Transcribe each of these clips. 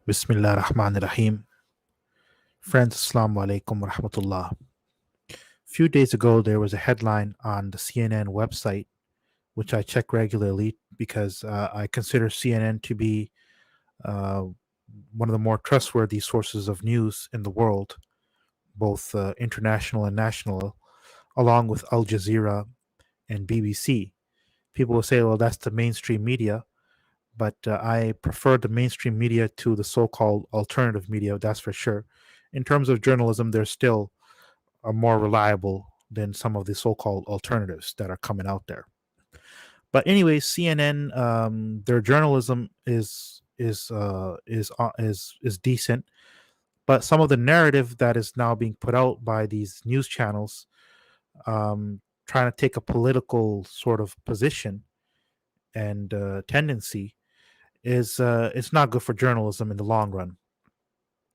Bismillah Rahman Rahim. Friends, Assalamu alaikum wa rahmatullah. A few days ago, there was a headline on the CNN website, which I check regularly because I consider CNN to be uh, one of the more trustworthy sources of news in the world, both international and national, along with Al Jazeera and BBC. People will say, well, that's the mainstream media, but I prefer the mainstream media to the so called alternative media, that's for sure. In terms of journalism, they're still are more reliable than some of the so-called alternatives that are coming out there. But anyway, CNN, their journalism is decent, but some of the narrative that is now being put out by these news channels, trying to take a political sort of position and tendency, is it's not good for journalism in the long run.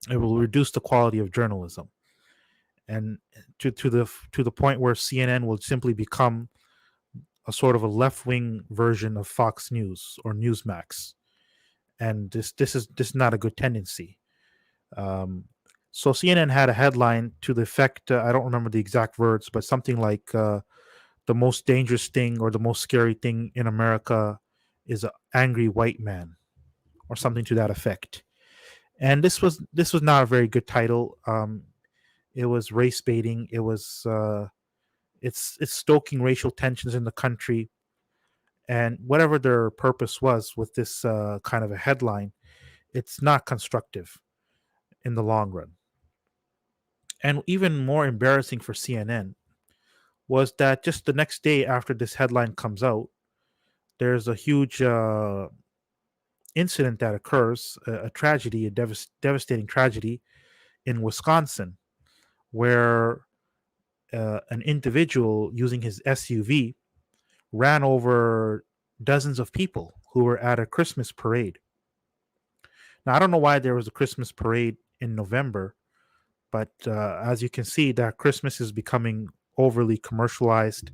It will reduce the quality of journalism, and to the point where CNN will simply become a sort of a left wing version of Fox News or Newsmax, and this is not a good tendency. Um, so CNN had a headline to the effect, I don't remember the exact words, but something like the most dangerous thing or the most scary thing in America is an angry white man, or something to that effect. And this was not a very good title. It was race baiting. It's stoking racial tensions in the country, and whatever their purpose was with this kind of a headline, it's not constructive in the long run. And even more embarrassing for CNN was that just the next day after this headline comes out, there's a huge incident that occurs, a tragedy, a devastating tragedy in Wisconsin, where an individual using his SUV ran over dozens of people who were at a Christmas parade. Now, I don't know why there was a Christmas parade in November, but as you can see, that Christmas is becoming overly commercialized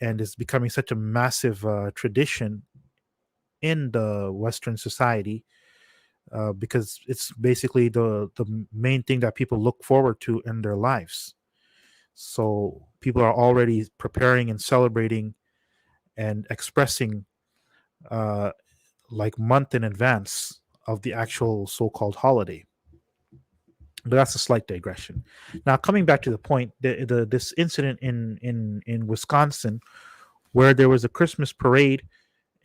and is becoming such a massive tradition in the Western society, because it's basically the main thing that people look forward to in their lives. So people are already preparing and celebrating and expressing, uh, like month in advance of the actual so-called holiday. But that's a slight digression. Now, coming back to the point, this incident in Wisconsin, where there was a Christmas parade,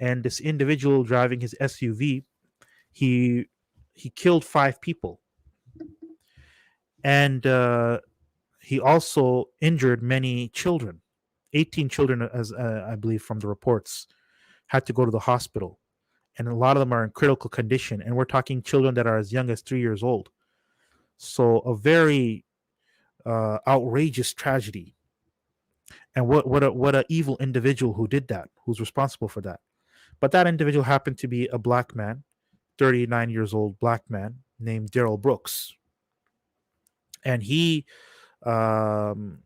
and this individual driving his SUV, he he killed 5 people, and he also injured many children. 18 children, as I believe from the reports, had to go to the hospital, and a lot of them are in critical condition. And we're talking children that are as young as 3 years old. So a very outrageous tragedy. And what a evil individual who did that, who's responsible for that. But that individual happened to be a black man, 39 years old black man named Daryl Brooks, and he um,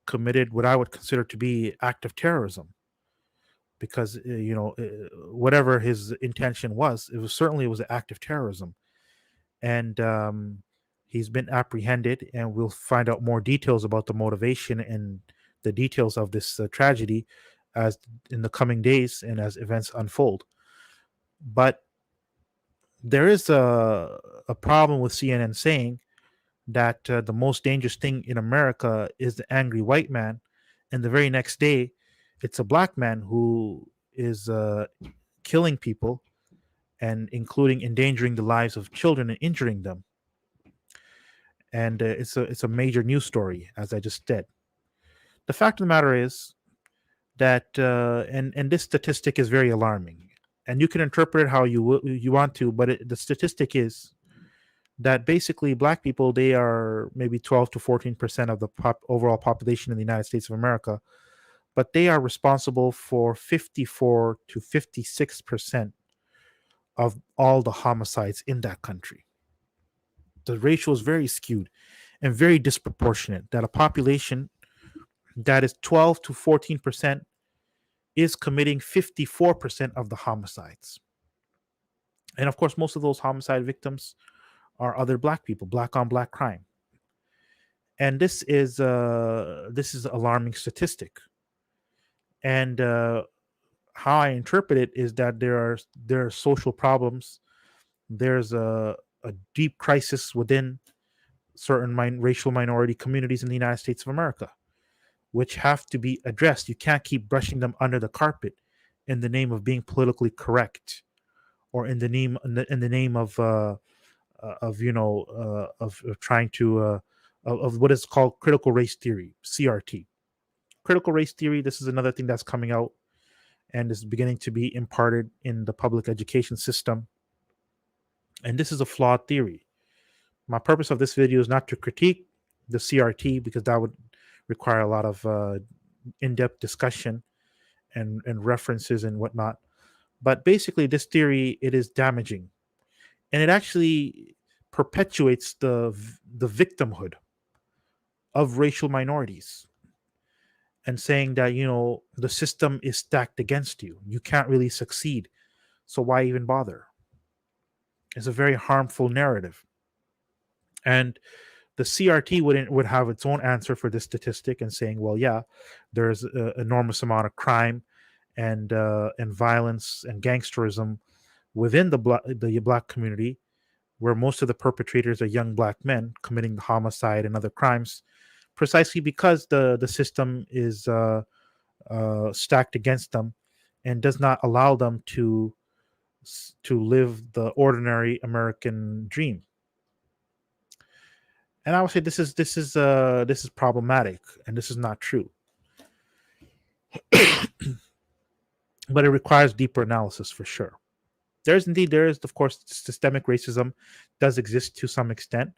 committed what I would consider to be act of terrorism, because whatever his intention was, it was an act of terrorism. And he's been apprehended, and we'll find out more details about the motivation and the details of this tragedy as in the coming days and as events unfold. But there is a problem with CNN saying that the most dangerous thing in America is the angry white man, and the very next day, it's a black man who is killing people, and including endangering the lives of children and injuring them. And it's a major news story, as I just said. The fact of the matter is that and this statistic is very alarming, and you can interpret it how you want to, but the statistic is that basically black people, they are maybe 12 to 14% of the overall population in the United States of America, but they are responsible for 54 to 56% of all the homicides in that country. The ratio is very skewed and very disproportionate, that a population that is 12 to 14% is committing 54% of the homicides. And of course, most of those homicide victims are other black people, black on black crime. And this is alarming statistic. And how I interpret it is that there are social problems. There's a deep crisis within certain racial minority communities in the United States of America, which have to be addressed. You can't keep brushing them under the carpet in the name of being politically correct, or in the name of of trying to of what is called critical race theory, CRT. Critical race theory. This is another thing that's coming out and is beginning to be imparted in the public education system. And this is a flawed theory. My purpose of this video is not to critique the CRT, because that would require a lot of in-depth discussion and references and whatnot. But basically, this theory, it is damaging, and it actually perpetuates the victimhood of racial minorities, and saying that the system is stacked against you. You can't really succeed, so why even bother? It's a very harmful narrative, and the CRT would have its own answer for this statistic, and saying, well, yeah, there's an enormous amount of crime and violence and gangsterism within the black community, where most of the perpetrators are young black men committing the homicide and other crimes, precisely because the system is stacked against them and does not allow them to live the ordinary American dream. And I would say this is problematic, and this is not true. But it requires deeper analysis for sure. There is of course systemic racism does exist to some extent,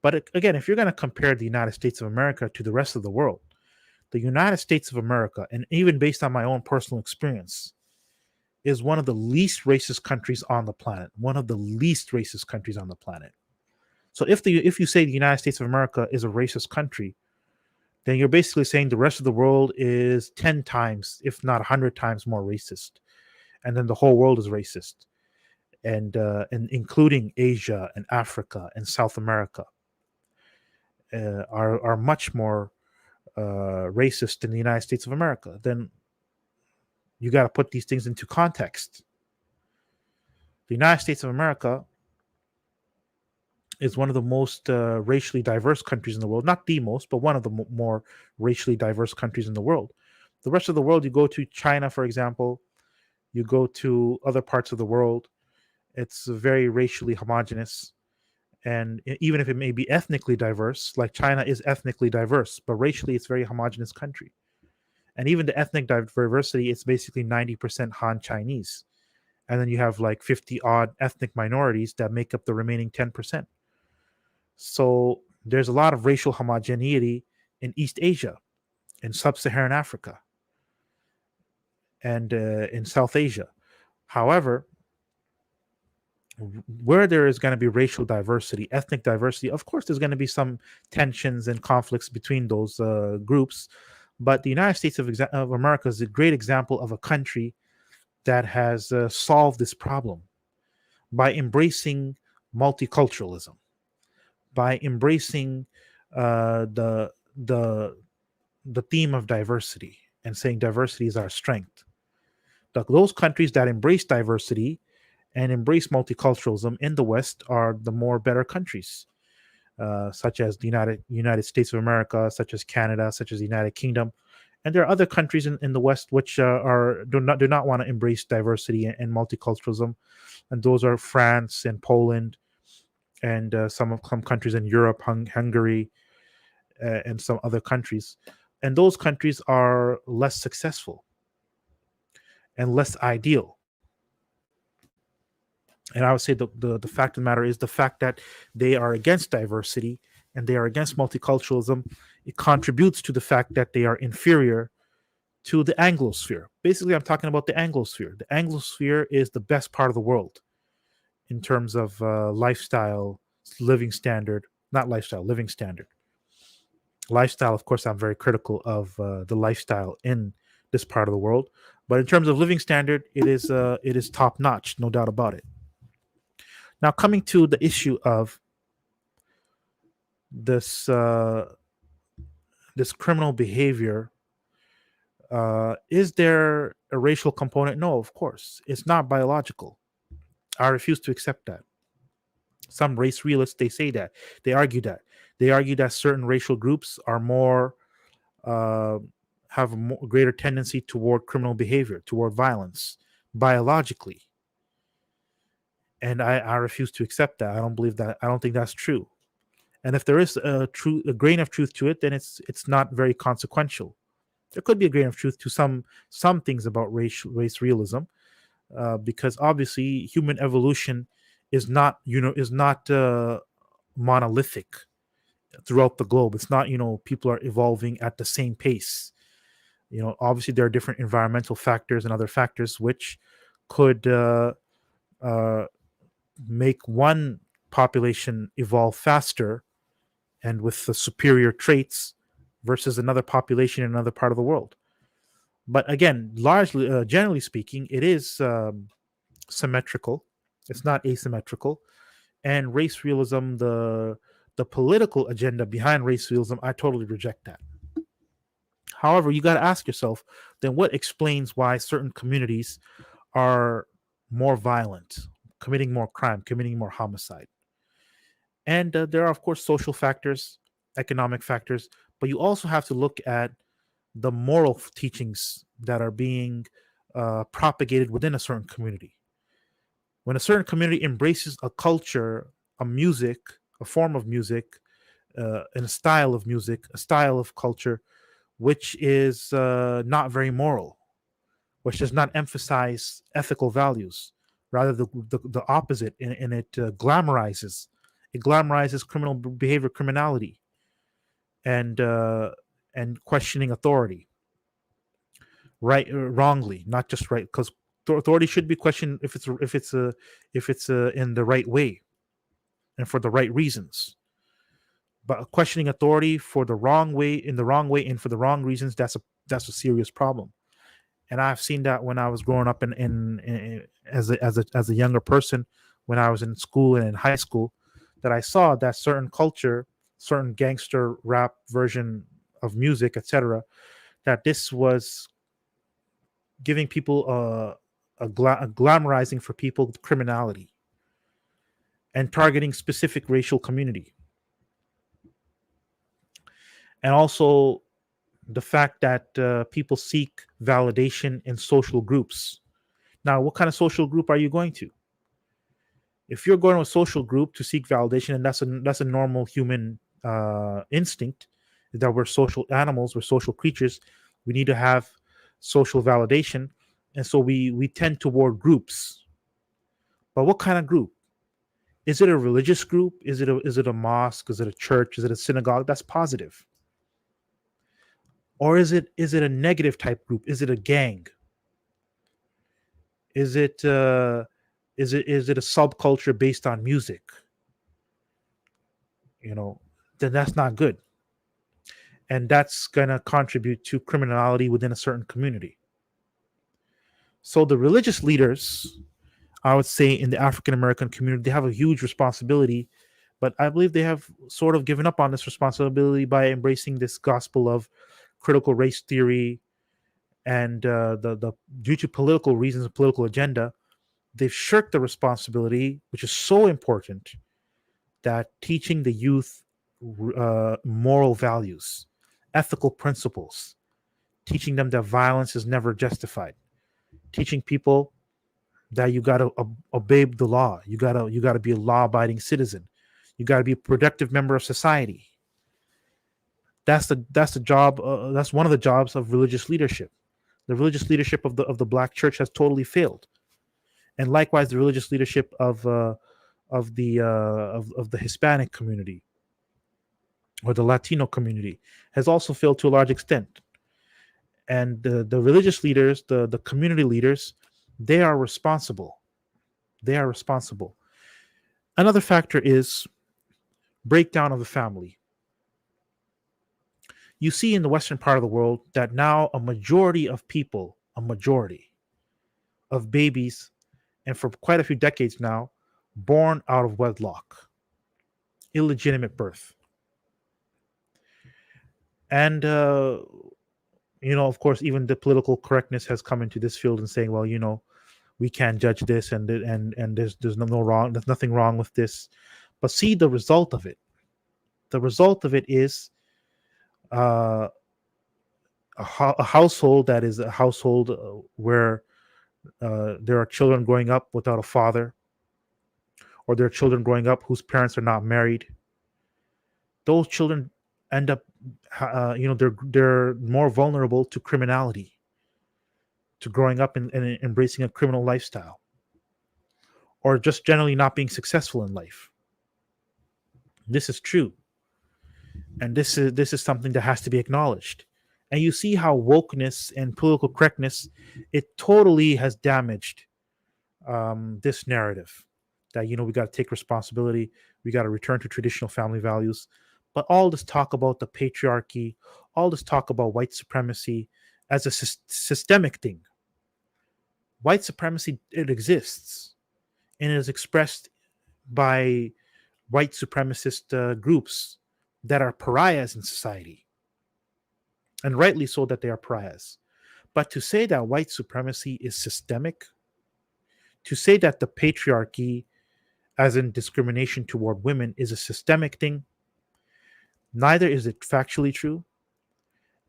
but again, if you're going to compare the United States of America to the rest of the world, the United States of America, and even based on my own personal experience, is one of the least racist countries on the planet. One of the least racist countries on the planet. So if you say the United States of America is a racist country, then you're basically saying the rest of the world is 10 times, if not 100 times more racist. And then the whole world is racist. And including Asia and Africa and South America are much more racist than the United States of America. Then you got to put these things into context. The United States of America is one of the most racially diverse countries in the world. Not the most, but one of the more racially diverse countries in the world. The rest of the world, you go to China, for example, you go to other parts of the world, it's very racially homogenous. And even if it may be ethnically diverse, like China is ethnically diverse, but racially it's a very homogenous country. And even the ethnic diversity, it's basically 90% Han Chinese. And then you have like 50 odd ethnic minorities that make up the remaining 10%. So there's a lot of racial homogeneity in East Asia, in Sub-Saharan Africa, and in South Asia. However, where there is going to be racial diversity, ethnic diversity, of course, there's going to be some tensions and conflicts between those groups. But the United States of America is a great example of a country that has solved this problem by embracing multiculturalism, by embracing the theme of diversity, and saying diversity is our strength. Those countries that embrace diversity and embrace multiculturalism in the West are the more better countries, such as the United States of America, such as Canada, such as the United Kingdom. And there are other countries in the West which do not want to embrace diversity and multiculturalism, and those are France and Poland, and some countries in Europe, Hungary, and some other countries. And those countries are less successful and less ideal. And I would say the fact of the matter is the fact that they are against diversity and they are against multiculturalism, it contributes to the fact that they are inferior to the Anglosphere. Basically, I'm talking about the Anglosphere. The Anglosphere is the best part of the world in terms of lifestyle, living standard, not lifestyle, living standard. Lifestyle, of course, I'm very critical of the lifestyle in this part of the world. But in terms of living standard, it is top notch, no doubt about it. Now, coming to the issue of this this criminal behavior, is there a racial component? No, of course, it's not biological. I refuse to accept that. Some race realists, they say that, they argue that certain racial groups are more uh, have a greater tendency toward criminal behavior, toward violence, biologically. And I refuse to accept that. I don't believe that. I don't think that's true. And if there is a grain of truth to it, then it's not very consequential. There could be a grain of truth to some things about race realism, because obviously human evolution is not monolithic throughout the globe. It's not, people are evolving at the same pace. Obviously there are different environmental factors and other factors which could uh, make one population evolve faster and with the superior traits versus another population in another part of the world. But again, largely, generally speaking, it is symmetrical. It's not asymmetrical. And race realism, the political agenda behind race realism, I totally reject that. However, you got to ask yourself, then what explains why certain communities are more violent, committing more crime, committing more homicide? And there are, of course, social factors, economic factors, but you also have to look at the moral teachings that are being propagated within a certain community. When a certain community embraces a culture, a music, a form of music, and a style of music, a style of culture, which is not very moral, which does not emphasize ethical values, rather the opposite, and it glamorizes criminal behavior, criminality, and questioning authority, right, wrongly, not just right, because authority should be questioned if it's in the right way and for the right reasons. But questioning authority for the wrong way, in the wrong way, and for the wrong reasons, that's a serious problem. And I've seen that when I was growing up in as a younger person, when I was in school and in high school, that I saw that certain culture, certain gangster rap version of music, etc., that this was giving people a glamorizing for people criminality and targeting specific racial community, and also the fact that people seek validation in social groups. Now, what kind of social group are you going to? If you're going to a social group to seek validation, and that's a normal human instinct, that we're social animals, we're social creatures, we need to have social validation, and so we tend toward groups. But what kind of group? Is it a religious group? Is it a mosque? Is it a church? Is it a synagogue? That's positive. Or is it a negative type group? Is it a gang? Is it is it a subculture based on music? You know, then that's not good, and that's gonna contribute to criminality within a certain community. So the religious leaders, I would say, in the African American community, they have a huge responsibility, but I believe they have sort of given up on this responsibility by embracing this gospel of critical race theory, and the due to political reasons, and political agenda, they've shirked the responsibility, which is so important, that teaching the youth moral values, ethical principles, teaching them that violence is never justified, teaching people that you got to obey the law, you got to be a law-abiding citizen, you got to be a productive member of society. That's the job. That's one of the jobs of religious leadership. The religious leadership of the black church has totally failed, and likewise the religious leadership of the Hispanic community or the Latino community has also failed to a large extent. And the religious leaders, the community leaders, they are responsible. They are responsible. Another factor is breakdown of the family. You see in the Western part of the world that now a majority of a majority of babies, and for quite a few decades now, born out of wedlock, illegitimate birth. And of course, even the political correctness has come into this field and saying, well, we can't judge this, and there's no wrong, there's nothing wrong with this. But see the result of it. The result of it is uh, a household that is a household where there are children growing up without a father, or there are children growing up whose parents are not married. Those children end up, they're more vulnerable to criminality, to growing up and embracing a criminal lifestyle, or just generally not being successful in life. This is true, and this is something that has to be acknowledged. And you see how wokeness and political correctness, it totally has damaged this narrative that we got to take responsibility, we got to return to traditional family values. But all this talk about the patriarchy, all this talk about white supremacy as a systemic thing. White supremacy, it exists, and it is expressed by white supremacist groups that are pariahs in society, and rightly so that they are pariahs. But to say that white supremacy is systemic, to say that the patriarchy, as in discrimination toward women, is a systemic thing, neither is it factually true,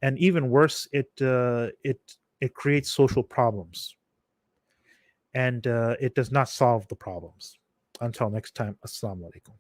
and even worse, it creates social problems, and it does not solve the problems. Until next time, assalamu alaikum.